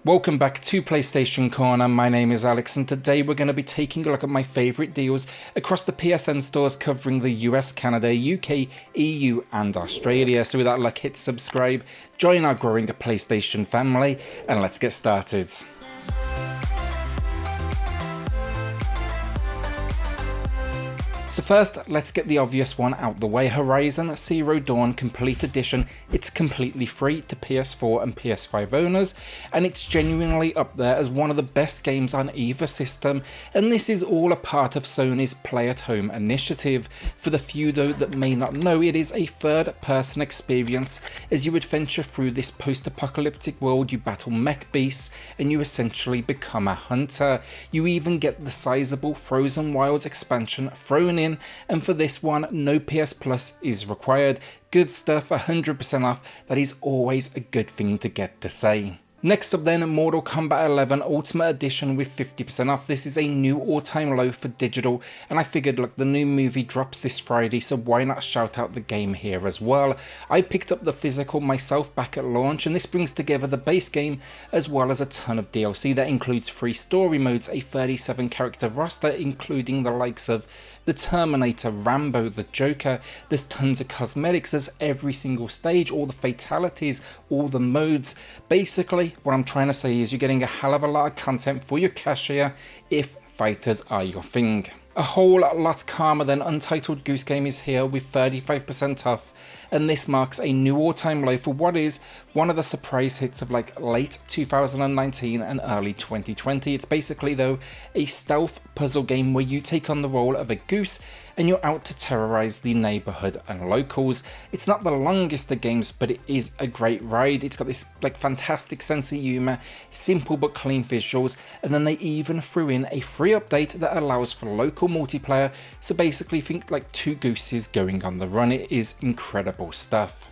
Welcome back to PlayStation Corner. My name is Alex and today we're going to be taking a look at my favourite deals across the PSN stores covering the US, Canada, UK, EU and Australia. So with that luck, hit subscribe, join our growing PlayStation family and let's get started. So first, let's get the obvious one out the way. Horizon Zero Dawn Complete Edition. It's completely free to PS4 and PS5 owners, and it's genuinely up there as one of the best games on either system, and this is all a part of Sony's Play at Home initiative. For the few though that may not know, it is a third-person experience as you adventure through this post-apocalyptic world. You battle mech beasts, and you essentially become a hunter. You even get the sizable Frozen Wilds expansion thrown in, and for this one no PS Plus is required. Good stuff, 100% off. That is always a good thing to get to say. Next up then, Mortal Kombat 11 Ultimate Edition with 50% off. This is a new all-time low for digital, and I figured, look, the new movie drops this Friday, so why not shout out the game here as well. I picked up the physical myself back at launch, and this brings together the base game as well as a ton of DLC that includes 3 story modes, a 37 character roster including the likes of the Terminator, Rambo, the Joker. There's tons of cosmetics, there's every single stage, all the fatalities, all the modes. Basically, what I'm trying to say is you're getting a hell of a lot of content for your cash here if fighters are your thing. A whole lot calmer than Untitled Goose Game is here with 35% off, and this marks a new all-time low for what is one of the surprise hits of like late 2019 and early 2020. It's basically though a stealth puzzle game where you take on the role of a goose and you're out to terrorize the neighborhood and locals. It's not the longest of games, but it is a great ride. It's got this like fantastic sense of humor, simple but clean visuals, and then they even threw in a free update that allows for local multiplayer. So basically think like 2 gooses going on the run. It is incredible stuff.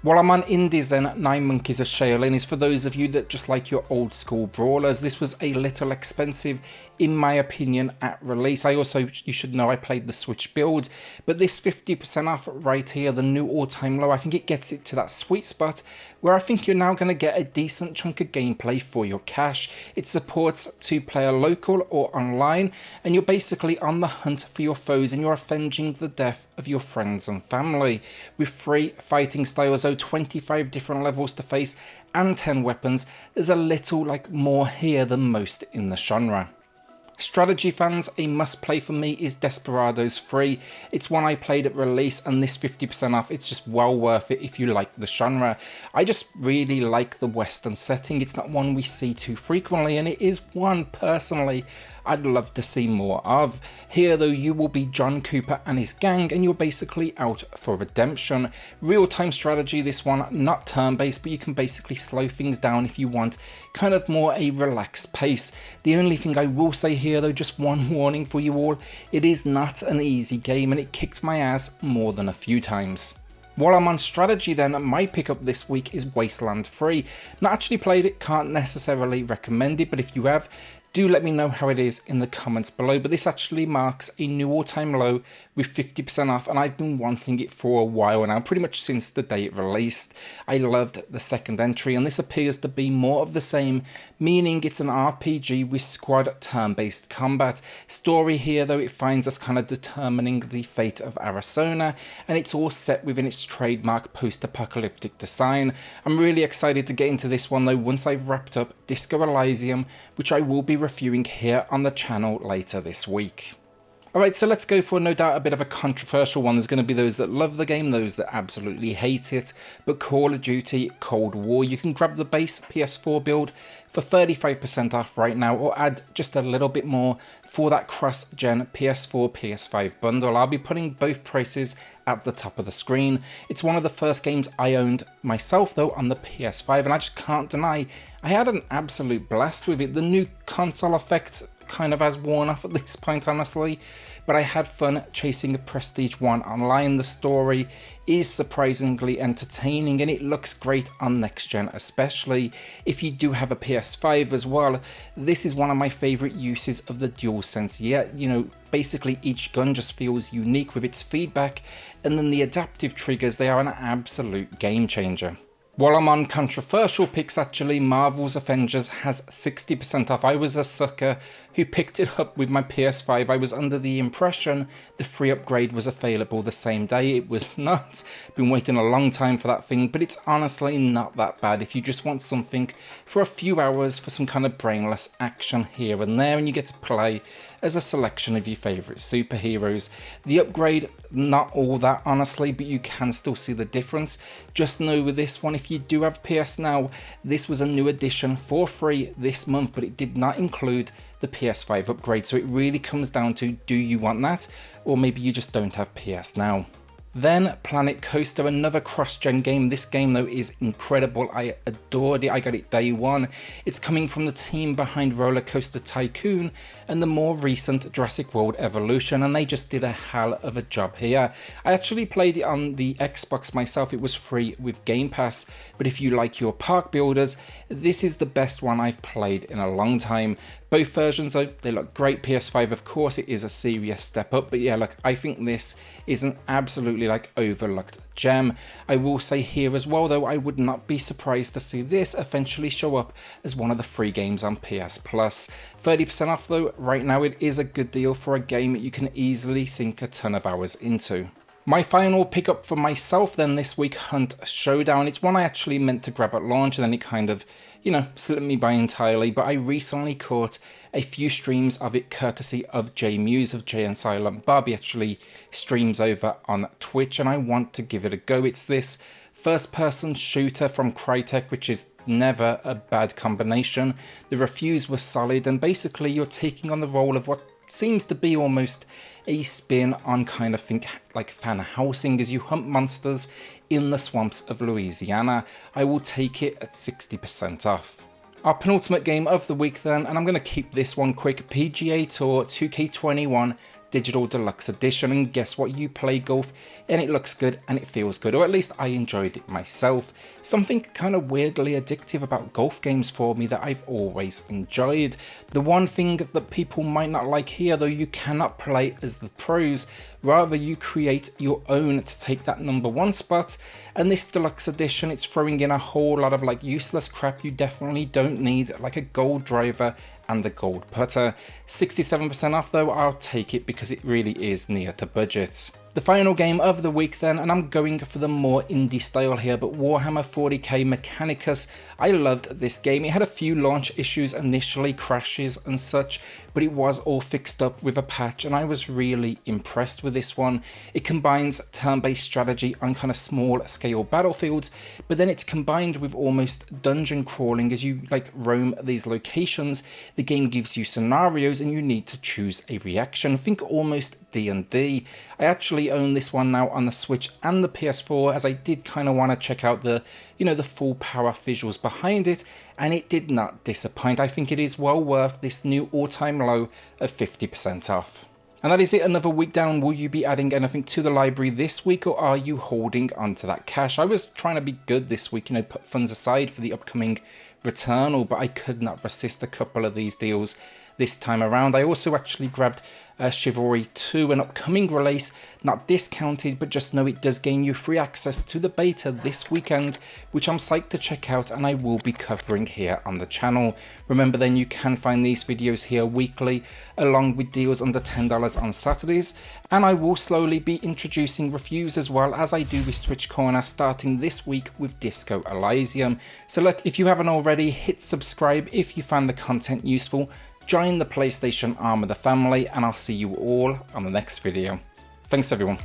While I'm on indies then, 9 Monkeys of Shaolin is for those of you that just like your old school brawlers. This was a little expensive in my opinion at release. You should know I played the Switch build, but this 50% off right here, the new all-time low, I think it gets it to that sweet spot where I think you're now going to get a decent chunk of gameplay for your cash. It supports 2-player local or online, and you're basically on the hunt for your foes and you're avenging the death of your friends and family. With 3 fighting styles, 25 different levels to face and 10 weapons, there's a little like more here than most in the genre. Strategy fans, a must play for me is Desperados 3. It's one I played at release, and this 50% off, it's just well worth it if you like the genre. I just really like the Western setting. It's not one we see too frequently, and it is one personally I'd love to see more of. Here though, you will be John Cooper and his gang, and you're basically out for redemption. Real-time strategy, this one, not turn-based, but you can basically slow things down if you want kind of more a relaxed pace. The only thing I will say here though, just one warning for you all, it is not an easy game and it kicked my ass more than a few times. While I'm on strategy then, my pickup this week is Wasteland 3. Not actually played it, can't necessarily recommend it, but if you have, do let me know how it is in the comments below. But this actually marks a new all-time low with 50% off, and I've been wanting it for a while now, pretty much since the day it released. I loved the second entry, and this appears to be more of the same, meaning it's an RPG with squad turn-based combat. Story here though, it finds us kind of determining the fate of Arizona, and it's all set within its trademark post-apocalyptic design. I'm really excited to get into this one though once I've wrapped up Disco Elysium, which I will be reviewing here on the channel later this week. Alright, so let's go for no doubt a bit of a controversial one. There's going to be those that love the game, those that absolutely hate it, but Call of Duty Cold War, you can grab the base PS4 build for 35% off right now, or add just a little bit more for that cross-gen PS4, PS5 bundle. I'll be putting both prices at the top of the screen. It's one of the first games I owned myself though on the PS5, and I just can't deny I had an absolute blast with it. The new console effect kind of has worn off at this point, honestly, but I had fun chasing a Prestige 1 online. The story is surprisingly entertaining and it looks great on next gen, especially if you do have a PS5 as well. This is one of my favorite uses of the DualSense yet. You know, basically each gun just feels unique with its feedback, and then the adaptive triggers, they are an absolute game changer. While I'm on controversial picks, actually, Marvel's Avengers has 60% off. I was a sucker who picked it up with my PS5. I was under the impression the free upgrade was available the same day. It was not. Been waiting a long time for that thing, but it's honestly not that bad if you just want something for a few hours for some kind of brainless action here and there, and you get to play as a selection of your favourite superheroes. The upgrade, not all that honestly, but you can still see the difference. Just know with this one, if you do have PS Now, this was a new addition for free this month, but it did not include the PS5 upgrade, so it really comes down to, do you want that, or maybe you just don't have PS Now. Then Planet Coaster, another cross-gen game. This game though is incredible. I adored it. I got it day one. It's coming from the team behind Roller Coaster Tycoon and the more recent Jurassic World Evolution, and they just did a hell of a job here. I actually played it on the Xbox myself. It was free with Game Pass, but if you like your park builders, this is the best one I've played in a long time. Both versions though, they look great. PS5, of course, it is a serious step up, but yeah, look, I think this is an absolutely like overlooked gem. I will say here as well though, I would not be surprised to see this eventually show up as one of the free games on PS Plus. 30% off though, right now it is a good deal for a game that you can easily sink a ton of hours into. My final pickup for myself then this week, Hunt Showdown. It's one I actually meant to grab at launch and then it kind of, slipped me by entirely, but I recently caught a few streams of it courtesy of J Muse of Jay and Silent Bob. He actually streams over on Twitch and I want to give it a go. It's this first-person shooter from Crytek, which is never a bad combination. The reviews were solid and basically you're taking on the role of what seems to be almost a spin on kind of think like fan housing as you hunt monsters in the swamps of Louisiana. I will take it at 60% off. Our penultimate game of the week then, and I'm going to keep this one quick, PGA Tour 2K21 Digital Deluxe Edition, and guess what, you play golf and it looks good and it feels good, or at least I enjoyed it myself. Something kind of weirdly addictive about golf games for me that I've always enjoyed. The one thing that people might not like here though, you cannot play as the pros, rather you create your own to take that #1 spot, and this deluxe edition, it's throwing in a whole lot of like useless crap you definitely don't need, like a gold driver and a gold putter. 67% off though, I'll take it because it really is near to budget. The final game of the week then, and I'm going for the more indie style here, but Warhammer 40k Mechanicus. I loved this game. It had a few launch issues initially, crashes and such, but it was all fixed up with a patch and I was really impressed with this one. It combines turn-based strategy on kind of small scale battlefields, but then it's combined with almost dungeon crawling as you like roam these locations. The game gives you scenarios and you need to choose a reaction. Think almost D&D. I actually own this one now on the Switch and the PS4 as I did kind of want to check out the the full power visuals behind it, and it did not disappoint. I think it is well worth this new all-time low of 50% off. And that is it, another week down. Will you be adding anything to the library this week, or are you holding onto that cash? I was trying to be good this week, put funds aside for the upcoming Returnal, but I could not resist a couple of these deals this time around. I also actually grabbed Chivalry 2, an upcoming release, not discounted, but just know it does gain you free access to the beta this weekend, which I'm psyched to check out and I will be covering here on the channel. Remember then, you can find these videos here weekly, along with deals under $10 on Saturdays, and I will slowly be introducing reviews as well as I do with Switch Corner, starting this week with Disco Elysium. So look, if you haven't already, hit subscribe if you found the content useful. Join the PlayStation arm of the family, and I'll see you all on the next video. Thanks everyone.